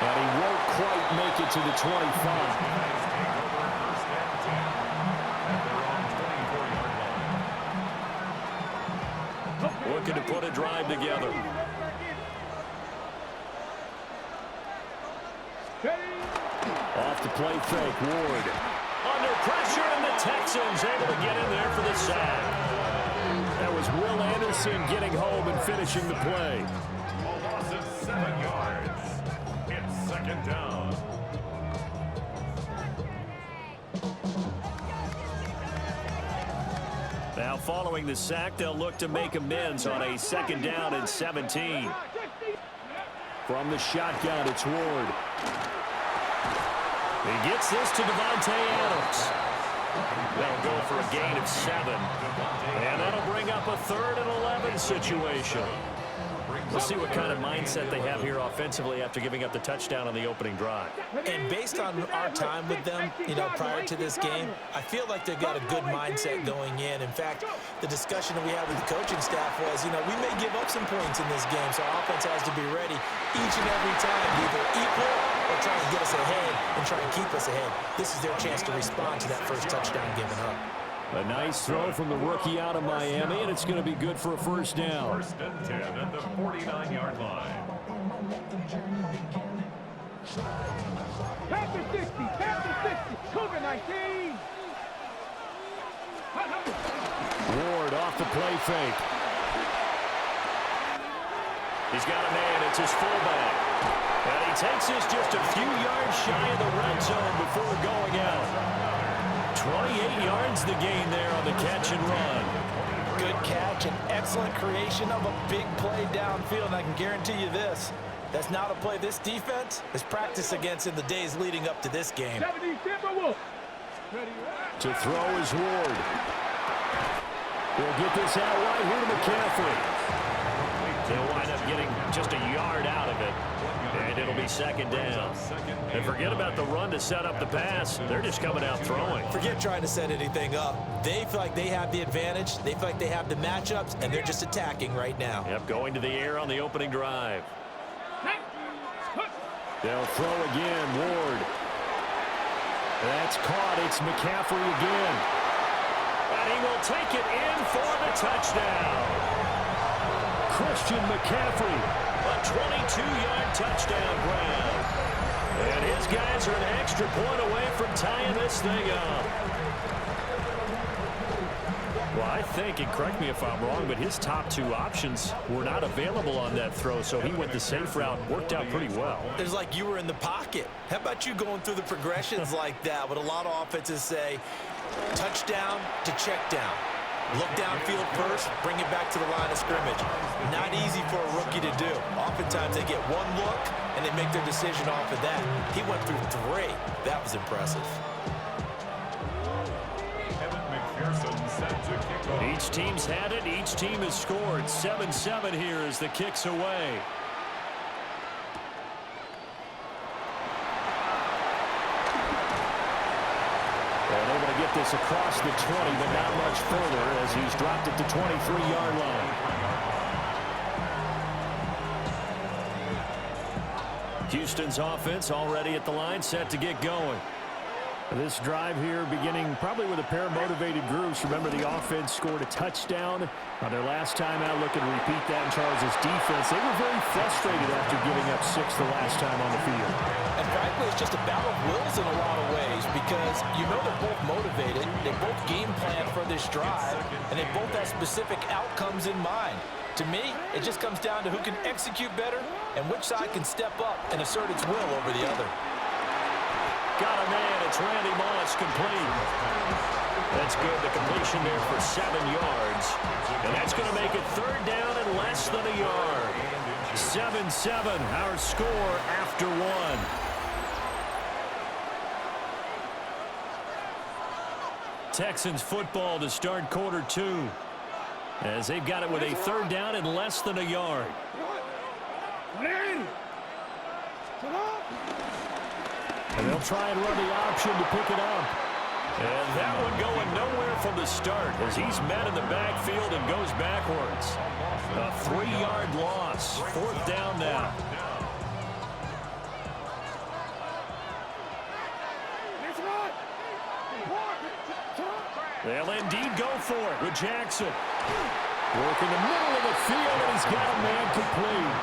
And he won't quite make it to the 25. Looking to put a drive together. Off the play fake, Ward. Under pressure, and the Texans able to get in there for the sack. That was Will Anderson getting home and finishing the play. A loss of 7 yards. It's second down. Now following the sack, they'll look to make amends on a second down and 17. From the shotgun, it's Ward. He gets this to Davante Adams. They'll go for a gain of 7. And that'll bring up a 3rd and 11 situation. We'll see what kind of mindset they have here offensively after giving up the touchdown on the opening drive. And based on our time with them, prior to this game, I feel like they've got a good mindset going in. In fact, the discussion that we had with the coaching staff was, we may give up some points in this game, so our offense has to be ready each and every time to either equal or try and get us ahead and try and keep us ahead. This is their chance to respond to that first touchdown given up. A nice throw from the rookie out of Miami, and it's going to be good for a first down. 1st and 10 at the 49-yard line. Panther 60, Panther 60, Cougar 19. Ward off the play fake. He's got a man. It's his fullback. And he takes this just a few yards shy of the red zone before going out. 28 yards the gain there on the catch and run. Good catch and excellent creation of a big play downfield. And I can guarantee you this, that's not a play this defense has practiced against in the days leading up to this game. To throw is Ward. We'll get this out right here to McCaffrey. They'll wind up getting just a yard out of it. And it'll be second down. And forget about the run to set up the pass. They're just coming out throwing. Forget trying to set anything up. They feel like they have the advantage. They feel like they have the matchups, and they're just attacking right now. Yep, going to the air on the opening drive. They'll throw again, Ward. That's caught. It's McCaffrey again. And he will take it in for the touchdown. Christian McCaffrey. A 22-yard touchdown grab. And his guys are an extra point away from tying this thing up. Well, I think, and correct me if I'm wrong, but his top 2 options were not available on that throw, so he went the safe route. Worked out pretty well. It's like you were in the pocket. How about you going through the progressions like that? What a lot of offenses say, touchdown to check down. Look downfield first, bring it back to the line of scrimmage. Not easy for a rookie to do. Oftentimes they get one look and they make their decision off of that. He went through 3. That was impressive. Evan McPherson set to kick off. Each team's had it. Each team has scored. 7-7 here as the kick's away. And able to get this across the 20, but not much further as he's dropped it to 23-yard line. Houston's offense already at the line, set to get going. This drive here beginning probably with a pair of motivated groups. Remember, the offense scored a touchdown on their last time out. Looking to repeat that in Charles' defense. They were very frustrated after giving up 6 the last time on the field. And frankly, it's just a battle of wills in a lot of ways because they're both motivated. They both game plan for this drive, and they both have specific outcomes in mind. To me, it just comes down to who can execute better and which side can step up and assert its will over the other. Got a man. It's Randy Moss complete. That's good. The completion there for 7 yards. And that's going to make it 3rd down and less than a yard. 7-7, our score after 1. Texans football to start quarter 2. As they've got it with a 3rd down and less than a yard. And they'll try and run the option to pick it up. And that one going nowhere from the start as he's met in the backfield and goes backwards. A 3-yard loss. 4th down now. They'll indeed go for it with Jackson. Work in the middle of the field, and he's got a man complete.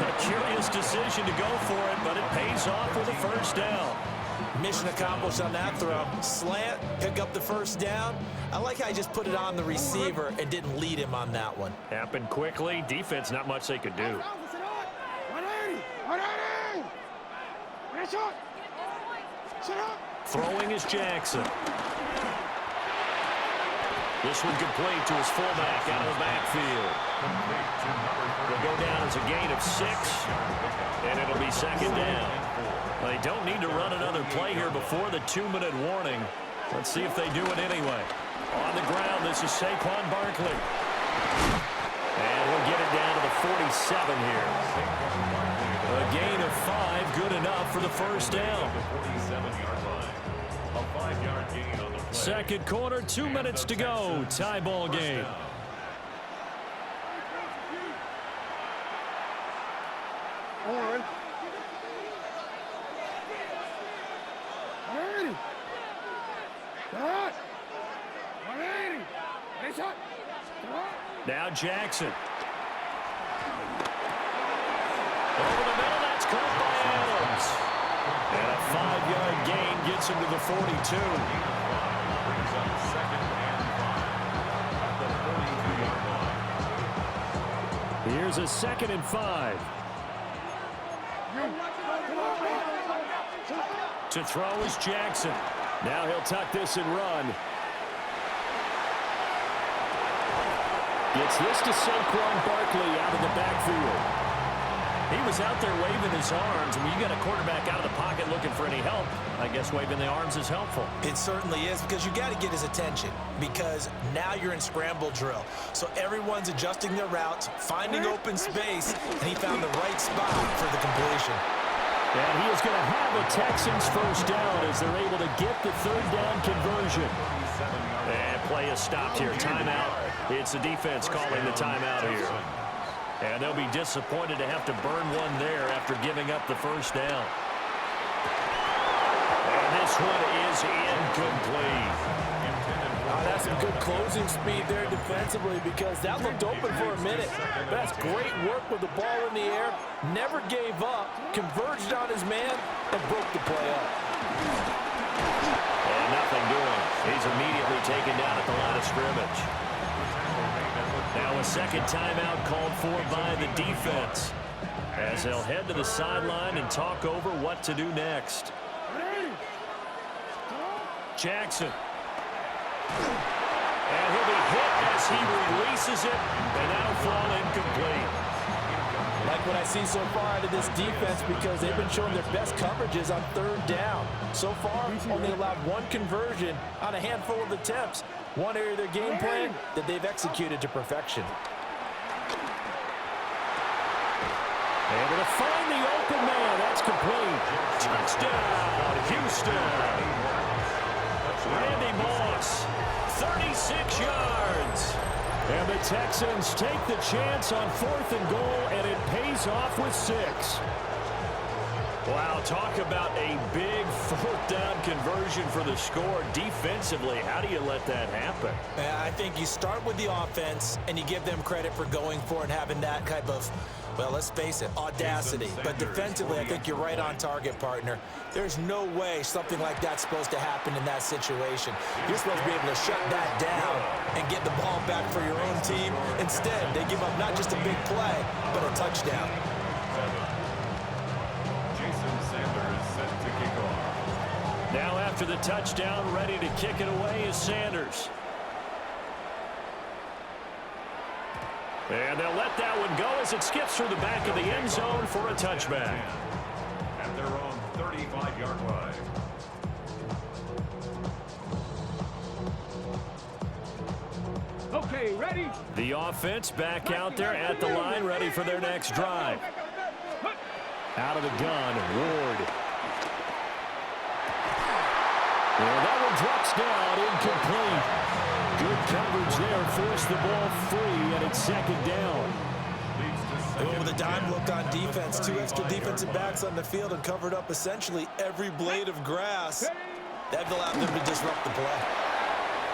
A curious decision to go for it, but it pays off with a first down. Mission accomplished on that throw. Slant, pick up the first down. I like how he just put it on the receiver and didn't lead him on that one. Happened quickly. Defense, not much they could do. Throwing is Jackson. This one complete to his fullback out of the backfield. Will go down as a gain of 6, and it'll be second down. They don't need to run another play here before the 2-minute warning. Let's see if they do it anyway. On the ground, this is Saquon Barkley. And he'll get it down to the 47 here. A gain of 5, good enough for the first down. A 5-yard gain on the play. Second quarter, 2 minutes to go. Tie ball game. On. Now Jackson. Over the middle, that's caught by Adams. And a 5-yard gain gets him to the 42. Brings up second and 5 at the 42-yard line. Here's a 2nd and 5. To throw is Jackson. Now he'll tuck this and run. Gets this to Saquon Barkley out of the backfield. He was out there waving his arms. When you got a quarterback out of the pocket looking for any help, I guess waving the arms is helpful. It certainly is, because you got to get his attention, because now you're in scramble drill. So everyone's adjusting their routes, finding open space, and he found the right spot for the completion. And he is going to have a Texans first down as they're able to get the 3rd down conversion. And play is stopped here. Timeout. It's the defense calling the timeout here. And they'll be disappointed to have to burn one there after giving up the first down. And this one is incomplete. That's some good closing speed there defensively, because that looked open for a minute. But that's great work with the ball in the air. Never gave up, converged on his man, and broke the play up. And nothing doing. He's immediately taken down at the line of scrimmage. Now a second timeout called for by the defense, as they'll head to the sideline and talk over what to do next. Jackson. And he'll be hit as he releases it, and that'll fall incomplete. Like what I see so far out of this defense, because they've been showing their best coverages on 3rd down. So far, only allowed 1 conversion on a handful of attempts. One area of their game plan that they've executed to perfection. Able to find the open man. That's complete. Touchdown, Houston. Randy Moss, 36 yards. And the Texans take the chance on 4th and goal, and it pays off with 6. Wow, talk about a big 4th down conversion for the score. Defensively, how do you let that happen? I think you start with the offense, and you give them credit for going for it and having that type of, well, let's face it, audacity. But defensively, I think you're right on target, partner. There's no way something like that's supposed to happen in that situation. You're supposed to be able to shut that down and get the ball back for your own team. Instead, they give up not just a big play, but a touchdown. Now after the touchdown, ready to kick it away is Sanders. And they'll let that one go as it skips through the back of the end zone for a touchback. At their own 35-yard line. Okay, ready? The offense back out there at the line, ready for their next drive. Out of the gun, Ward. And that one drops down, incomplete. Good coverage there, forced the ball free, and it's 2nd down. They went with a dime look on defense. 2 extra defensive backs on the field and covered up essentially every blade of grass. That allowed them to disrupt the play.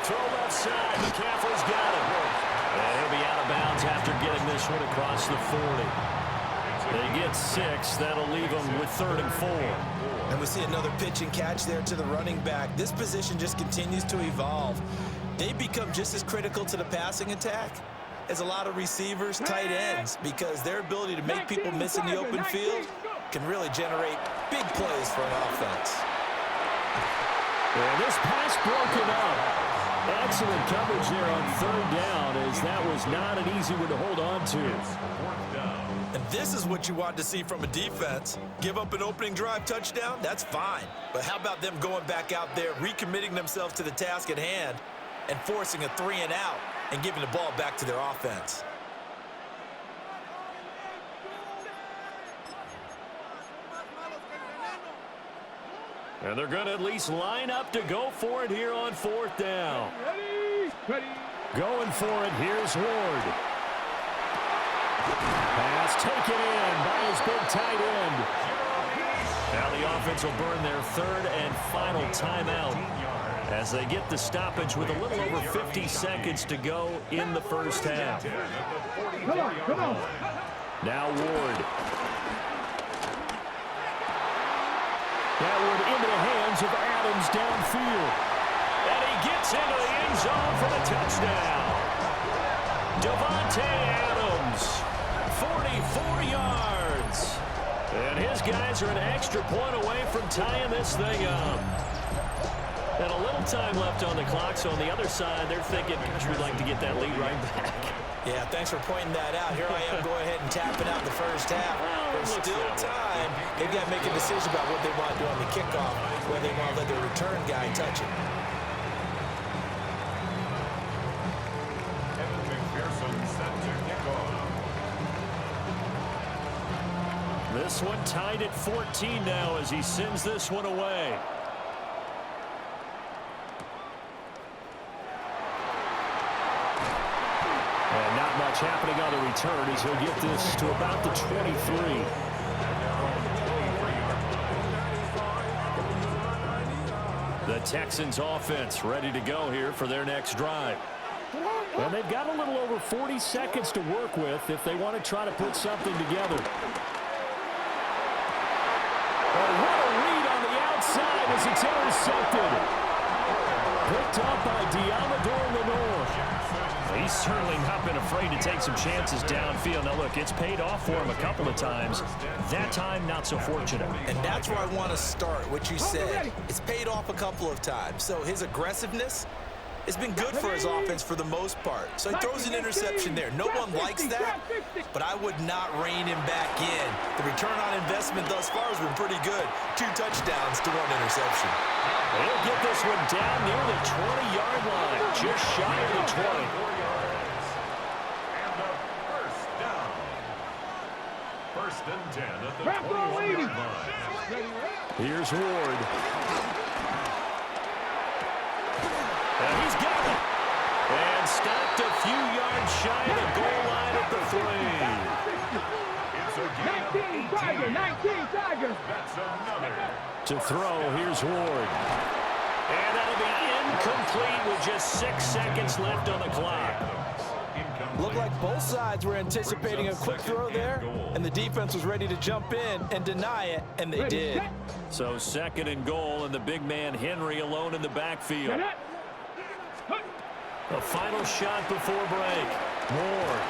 throw left side. McCaffrey's got it. And he'll be out of bounds after getting this one across the 40. They get 6. That'll leave them with 3rd and 4. And we see another pitch and catch there to the running back. This position just continues to evolve. They become just as critical to the passing attack as a lot of receivers, tight ends, because their ability to make people miss in the open field can really generate big plays for an offense. And this pass broken up. Excellent coverage there on 3rd down, as that was not an easy one to hold on to. And this is what you want to see from a defense. Give up an opening drive touchdown, that's fine. But how about them going back out there, recommitting themselves to the task at hand, and forcing a 3 and out and giving the ball back to their offense? And they're going to at least line up to go for it here on 4th down. Ready. Going for it, here's Ward. Pass taken in by his big tight end. Now the offense will burn their 3rd and final timeout as they get the stoppage with a little over 50 seconds to go in the first half. Come on. Now Ward. That one into the hands of Adams downfield. And he gets into the end zone for the touchdown. Davante Adams, 44 yards. And his guys are an extra point away from tying this thing up. And a little time left on the clock, so on the other side, they're thinking, gosh, we'd like to get that lead right back. Yeah, thanks for pointing that out. Here I am going ahead and tapping out the first half. There's still time. They've got to make a decision about what they want to do on the kickoff, whether they want to let their return guy touch it. Evan McPherson set to kick off. This one tied at 14 now as he sends this one away. And not much happening on the return as he'll get this to about the 23. The Texans offense ready to go here for their next drive. Well, they've got a little over 40 seconds to work with if they want to try to put something together. Oh, what a read on the outside as it's intercepted. Picked up by Deommodore Lenoir. He's certainly not been afraid to take some chances downfield. Now, look, it's paid off for him a couple of times. That time, not so fortunate. And that's where I want to start, what you said. It's paid off a couple of times. So his aggressiveness has been good for his offense for the most part. So he throws an interception there. No one likes that, but I would not rein him back in. The return on investment thus far has been pretty good. 2 touchdowns to 1 interception. He'll get this one down near the 20-yard line, just shy of the 20. And a first down. 1st and 10 at the 21-yard line. Here's Ward. And he's got it. And stopped a few yards shy of the goal line at the 3. It's a gain of 18. 19 Tigers. That's another. To throw, here's Ward. And that'll be incomplete with just 6 seconds left on the clock. Looked like both sides were anticipating a quick throw there, and the defense was ready to jump in and deny it, and they did. So 2nd and goal, and the big man Henry alone in the backfield. The final shot before break. Ward.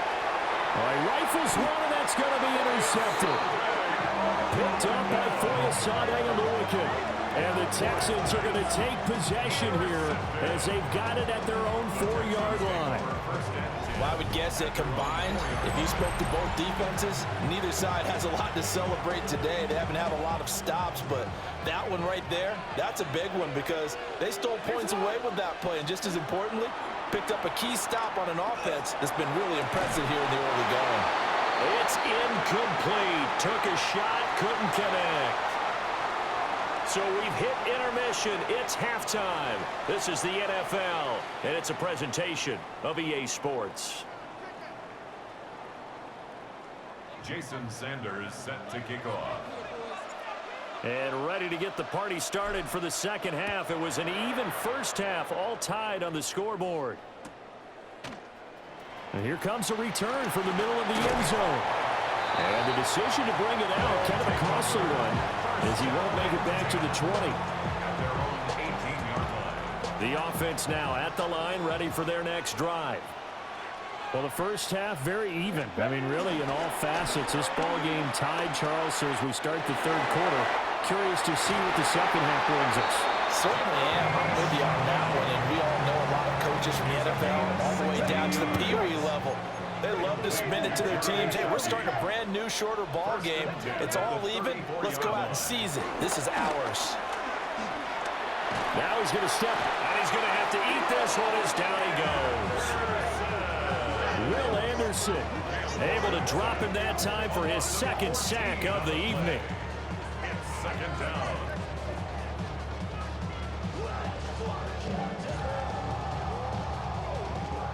All right, rifles one, and that's going to be intercepted. Picked up by Foyesade Oluokun. And the Texans are going to take possession here as they've got it at their own 4-yard line. Well, I would guess that combined, if you spoke to both defenses, neither side has a lot to celebrate today. They haven't had a lot of stops, but that one right there, that's a big one because they stole points away with that play. And just as importantly, picked up a key stop on an offense that's been really impressive here in the early going. It's incomplete. Took a shot, couldn't connect. So we've hit intermission. It's halftime. This is the NFL, and it's a presentation of EA Sports. Jason Sanders set to kick off. And ready to get the party started for the second half. It was an even first half, all tied on the scoreboard. And here comes a return from the middle of the end zone. And the decision to bring it out, kind of a costly one, as he won't make it back to the 20. At their own 18-yard line. The offense now at the line, ready for their next drive. Well, the first half, very even. I mean, really, in all facets, this ball game tied, Charles. So as we start the third quarter, curious to see what the second half brings us. Certainly am. I'm with you on that one. And we all know a lot of coaches from the NFL all the way down to the Pee Wee level. They love to spin it to their teams. Hey, we're starting a brand new, shorter ball game. It's all even. Let's go out and seize it. This is ours. Now he's going to step, and he's going to have to eat this one as down he goes. Will Anderson able to drop him that time for his second sack of the evening. It's second down.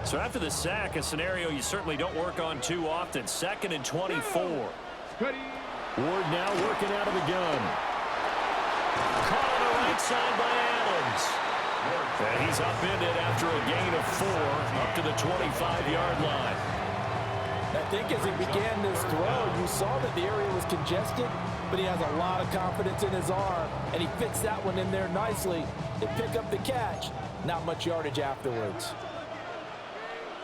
So after the sack, a scenario you certainly don't work on too often. 2nd and 24. Ready. Ward now working out of the gun. Caught on the right side by Adams. And he's upended after a gain of 4 up to the 25-yard line. I think as he began this throw, you saw that the area was congested, but he has a lot of confidence in his arm, and he fits that one in there nicely to pick up the catch. Not much yardage afterwards.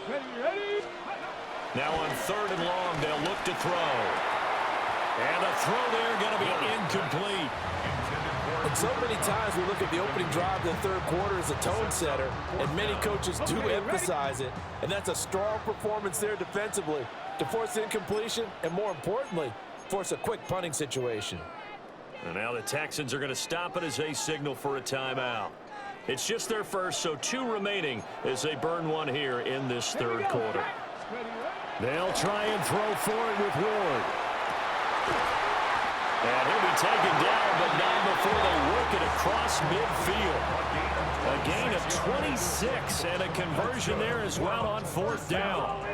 Ready. Now on 3rd and long, they'll look to throw. And the throw there going to be incomplete. And so many times we look at the opening drive of the third quarter as a tone setter, and many coaches do emphasize it, and that's a strong performance there defensively to force incompletion and, more importantly, force a quick punting situation. And now the Texans are going to stop it as they signal for a timeout. It's just their first, so 2 remaining as they burn one here in this third quarter. They'll try and throw for it with Ward. And he'll be taken down, but not before they work it across midfield. A gain of 26 and a conversion there as well on 4th down.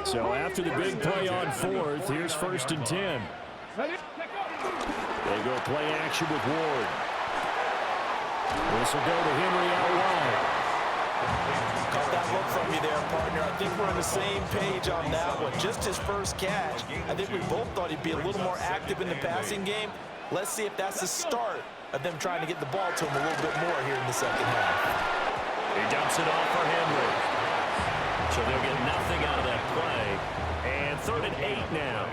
So after the big play on 4th, here's 1st and 10. They go play action with Ward. This will go to Henry out wide. Caught that look from you there, partner. I think we're on the same page on that one. Just his first catch. I think we both thought he'd be a little more active in the passing game. Let's see if that's the start of them trying to get the ball to him a little bit more here in the second half. He dumps it off for Henry. So they'll get nothing out of that play. And 3rd and 8 now.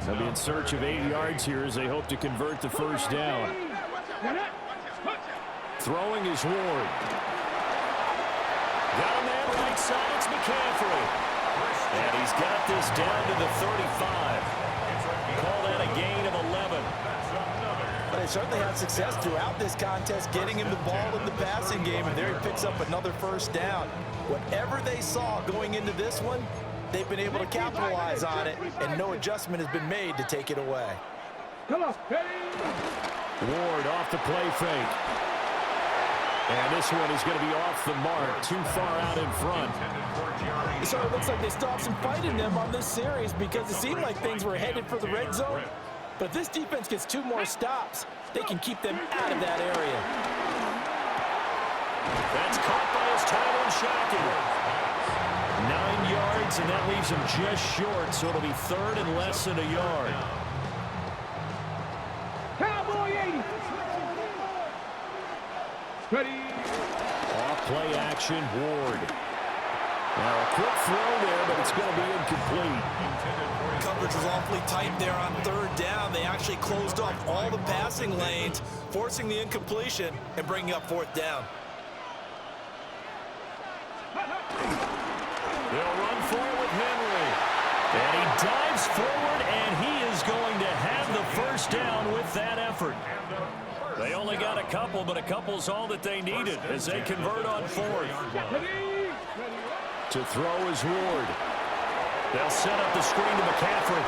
They'll be in search of 8 yards here as they hope to convert the first down. Throwing is Ward. Got a man right side. It's McCaffrey. And he's got this down to the 35. Call that a gain of 11. But they certainly had success throughout this contest, getting him the ball in the passing game, and there he picks up another first down. Whatever they saw going into this one, they've been able to capitalize on it, and no adjustment has been made to take it away. Come on. Ward off the play fake. And this one is going to be off the mark, too far out in front. It sort of looks like they stopped some fight in them on this series because it seemed like things were headed for the red zone. But if this defense gets 2 more stops, they can keep them out of that area. That's caught by his tight end, Shockey. 9 yards, and that leaves him just short, so it'll be 3rd and less than a yard. Cowboy 80. Ready. Off play action, Ward. Now a quick throw there, but it's going to be incomplete. Coverage was awfully tight there on 3rd down. They actually closed off all the passing lanes, forcing the incompletion and bringing up 4th down. They'll run for it with Henry. And he dives forward, and he is going to have the first down with that effort. They only got a couple, but a couple's all that they needed as they convert on 4th. To throw is Ward. They'll set up the screen to McCaffrey.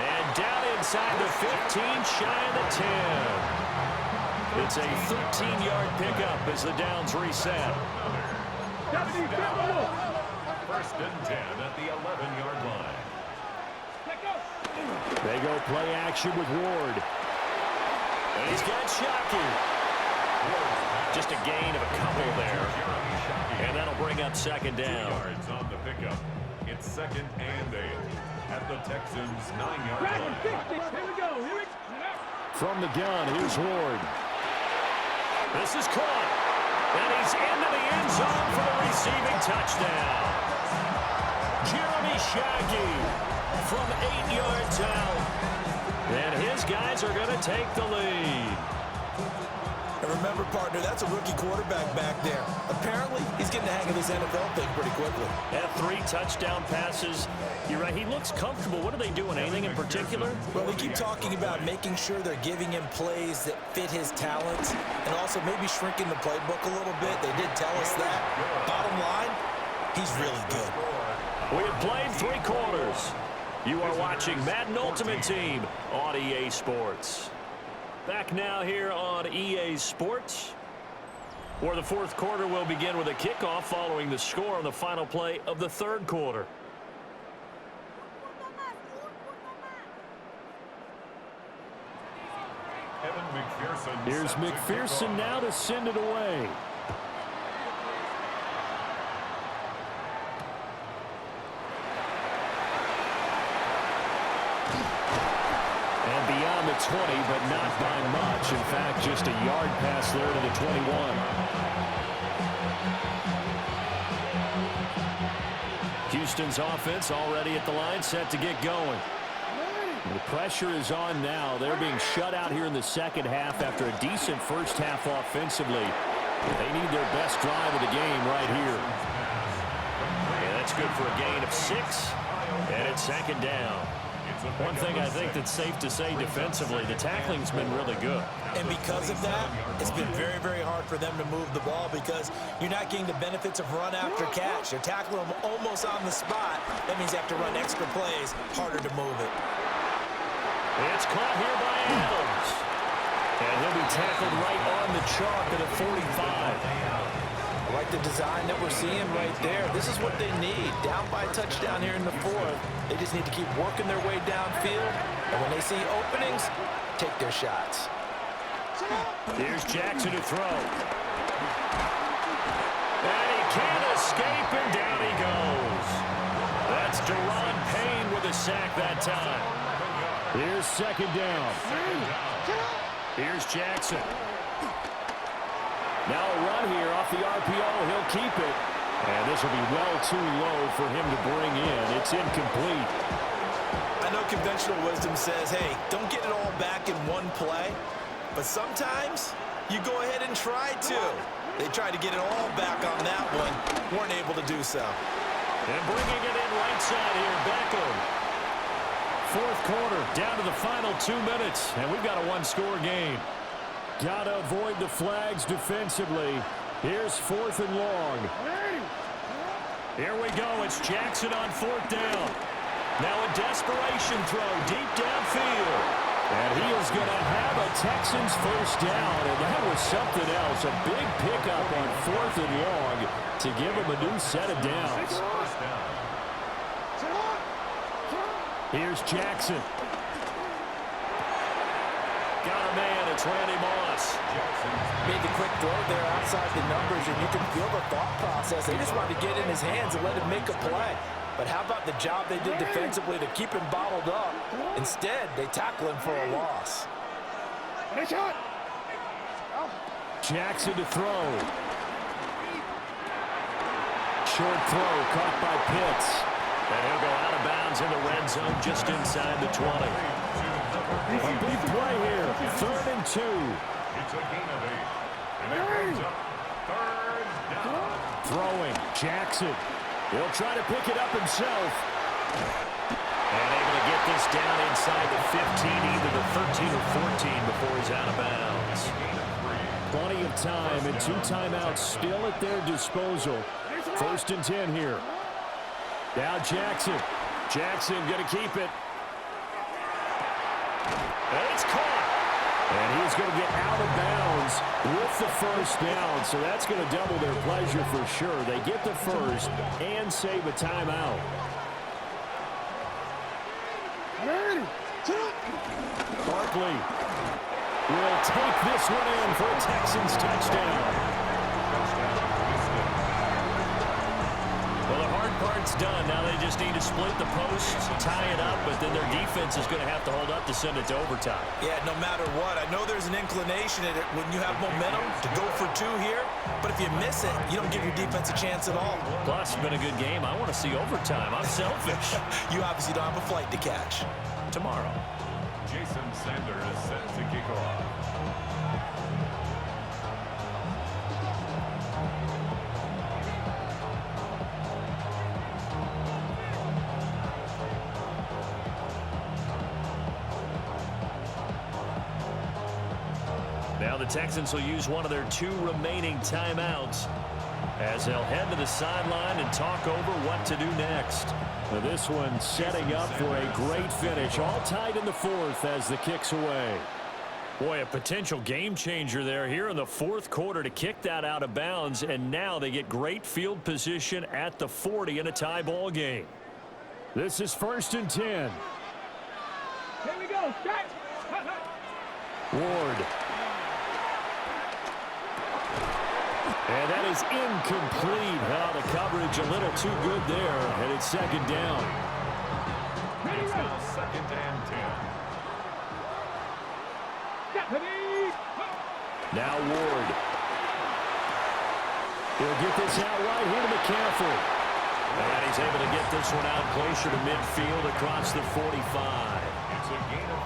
And down inside the 15, shy of the 10. It's a 13-yard pickup as the downs reset. 1st and 10 at the 11-yard line. They go they'll play action with Ward. And he's got Shockey. Just a gain of a couple there. And that'll bring up second down. 2 yards on the pickup. It's 2nd and 8 at the Texans' 9-yard line. Here we go. Here we go. From the gun, here's Ward. This is caught. And he's into the end zone for the receiving touchdown. Jeremy Shockey from 8 yards out. And his guys are going to take the lead. And remember, partner, that's a rookie quarterback back there. Apparently, he's getting the hang of this NFL thing pretty quickly. Had 3 touchdown passes. You're right, he looks comfortable. What are they doing? Anything in particular? Well, they keep talking about making sure they're giving him plays that fit his talents and also maybe shrinking the playbook a little bit. They did tell us that. Bottom line, he's really good. We have played 3 quarters. You are watching Madden Ultimate Team on EA Sports. Back now here on EA Sports, where the 4th quarter will begin with a kickoff following the score on the final play of the 3rd quarter. Evan McPherson. Here's McPherson now to send it away. And beyond the 20, but not by much. In fact, just a yard pass there to the 21. Houston's offense already at the line, set to get going. The pressure is on now. They're being shut out here in the second half after a decent first half offensively. They need their best drive of the game right here. And that's good for a gain of 6. And it's 2nd down. One thing I think that's safe to say defensively, the tackling's been really good. And because of that, it's been very, very hard for them to move the ball because you're not getting the benefits of run after catch. They're tackling them almost on the spot. That means you have to run extra plays, harder to move it. It's caught here by Adams. And he'll be tackled right on the chalk at a 45. I like the design that we're seeing right there. This is what they need. Down by a touchdown here in the 4th. They just need to keep working their way downfield. And when they see openings, take their shots. Here's Jackson to throw. And he can't escape, and down he goes. That's Deron Payne with a sack that time. Here's 2nd down. Here's Jackson. Now a run here off the RPO. He'll keep it. And this will be well too low for him to bring in. It's incomplete. I know conventional wisdom says, hey, don't get it all back in one play. But sometimes you go ahead and try to. They tried to get it all back on that one. Weren't able to do so. And bringing it in right side here, Beckham. 4th quarter, down to the final 2 minutes. And we've got a 1-score game. Got to avoid the flags defensively. Here's 4th and long. Here we go. It's Jackson on 4th down. Now a desperation throw deep downfield. And he is going to have a Texans first down. And that was something else. A big pickup on 4th and long to give him a new set of downs. Here's Jackson. Got a man, it's Randy Moss. Made the quick throw there outside the numbers, and you can feel the thought process. They just wanted to get in his hands and let him make a play. But how about the job they did defensively to keep him bottled up? Instead, they tackle him for a loss. Jackson to throw. Short throw caught by Pitts. And he'll go out of bounds in the red zone just inside the 20. A big play here. 3rd and 2. It's a gain of 8. And that brings up 3rd down. Throwing. Jackson. He'll try to pick it up himself. And able to get this down inside the 15, either the 13 or 14 before he's out of bounds. Plenty of time and 2 timeouts still at their disposal. 1st and 10 here. Now Jackson. Jackson going to keep it. And it's caught. And he's going to get out of bounds with the first down. So that's going to double their pleasure for sure. They get the first and save a timeout. Barkley will take this one in for a Texans touchdown. Well, the hard part's done. Now they just need to split the posts, tie it up, but then their defense is going to have to hold up to send it to overtime. Yeah, no matter what. I know there's an inclination in it when you have momentum to go for two here, but if you miss it, you don't give your defense a chance at all. Plus, it's been a good game. I want to see overtime. I'm selfish. You obviously don't have a flight to catch. Tomorrow. Jason Sanders is set to kick off. Now the Texans will use one of their 2 remaining timeouts as they'll head to the sideline and talk over what to do next. Now this one setting up for a great finish, all tied in the 4th as the kick's away. Boy, a potential game changer there here in the 4th quarter to kick that out of bounds, and now they get great field position at the 40 in a tie ball game. This is 1st and 10. Here we go. Start. Ward. And that is incomplete. Oh, the coverage a little too good there, and it's 2nd down. It's now 2nd and 10. Now Ward. He'll get this out right here to McCaffrey. And he's able to get this one out closer to midfield across the 45. It's a gain of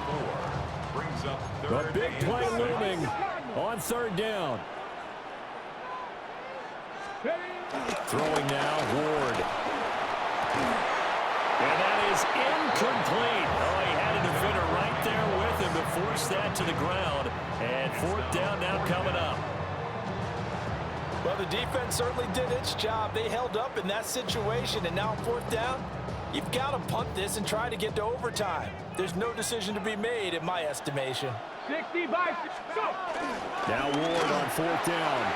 4. Brings up 3rd. A big play looming on 3rd down. Throwing now, Ward. And that is incomplete. Oh, he had a defender right there with him to force that to the ground. And 4th down now coming up. Well, the defense certainly did its job. They held up in that situation, and now on 4th down, you've got to punt this and try to get to overtime. There's no decision to be made in my estimation. 65. Go. Now Ward on 4th down.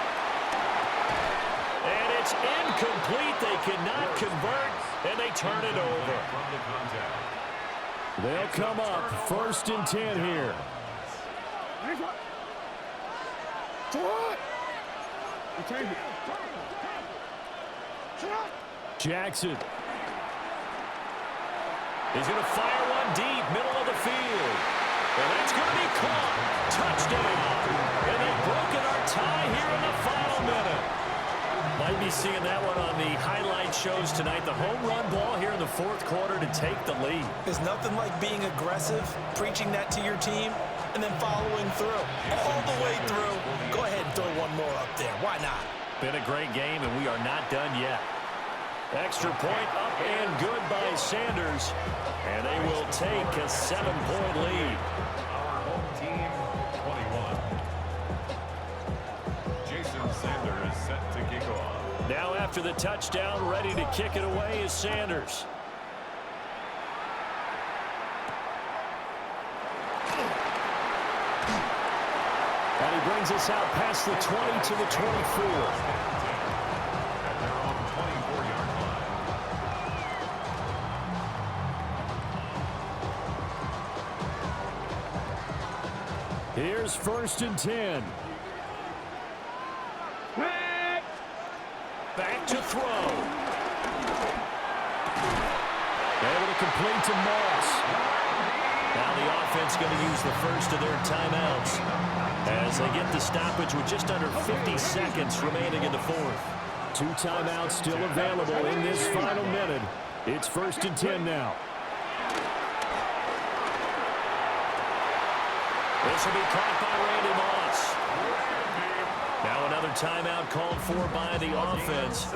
And it's incomplete. They cannot convert, and they turn it over. They'll come up 1st and 10 here. Jackson. He's going to fire one deep, middle of the field. And that's going to be caught. Touchdown. And they've broken our tie here in the final minute. Might be seeing that one on the highlight shows tonight. The home run ball here in the 4th quarter to take the lead. There's nothing like being aggressive, preaching that to your team, and then following through. All the way through. Go ahead and throw one more up there. Why not? Been a great game, and we are not done yet. Extra point up and good by Sanders. And they will take a 7-point lead. Our home team, 21. Jason Sanders is set to kick off. Now after the touchdown, ready to kick it away is Sanders. And he brings us out past the 20 to the 24. Here's 1st and 10. Back to throw. Able to complete to Moss. Now the offense going to use the first of their timeouts as they get the stoppage with just under 50 seconds remaining in the 4th. 2 timeouts still available in this final minute. It's 1st and 10 now. This will be caught by Randy Moss. Now another timeout called for by the offense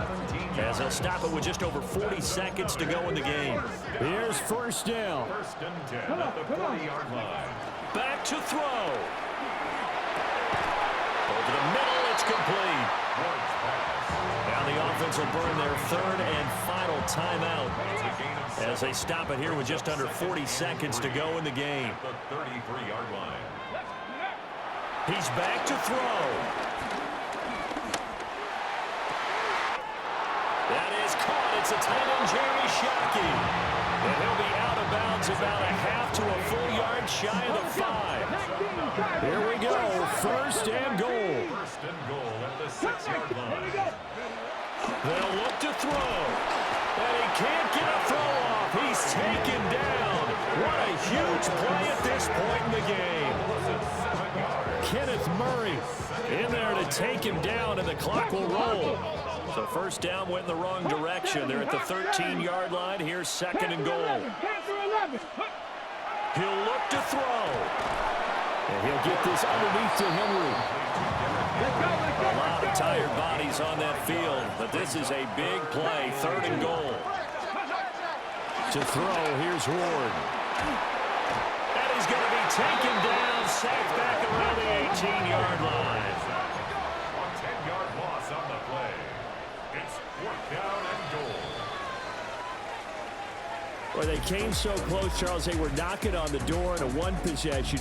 as they'll stop it with just over 40 seconds to go in the game. Here's 1st down. 1st and 10 at the 40-yard line. Back to throw. Over the middle, it's complete. Now the offense will burn their 3rd and final timeout as they stop it here with just under 40 seconds to go in the game. The 33-yard line. He's back to throw. That is caught. It's a tight end, Jeremy Shockey. And he'll be out of bounds about a half to a full yard just shy of the 5. Here we go, 1st and goal. 1st and goal at the 6-yard line. They'll look to throw. And he can't get a throw off. He's taken down. What a huge play at this point in the game. Kenneth Murray in there to take him down, and the clock will roll. So 1st down went in the wrong direction. They're at the 13-yard line. Here's 2nd and goal. He'll look to throw. And he'll get this underneath to Henry. A lot of tired bodies on that field, but this is a big play. 3rd and goal. To throw, here's Ward. And he's going to be taken down, sacked back around the 18-yard line. A 10-yard loss on the play. It's 4th down and goal. Well, they came so close, Charles. They were knocking on the door in a 1-possession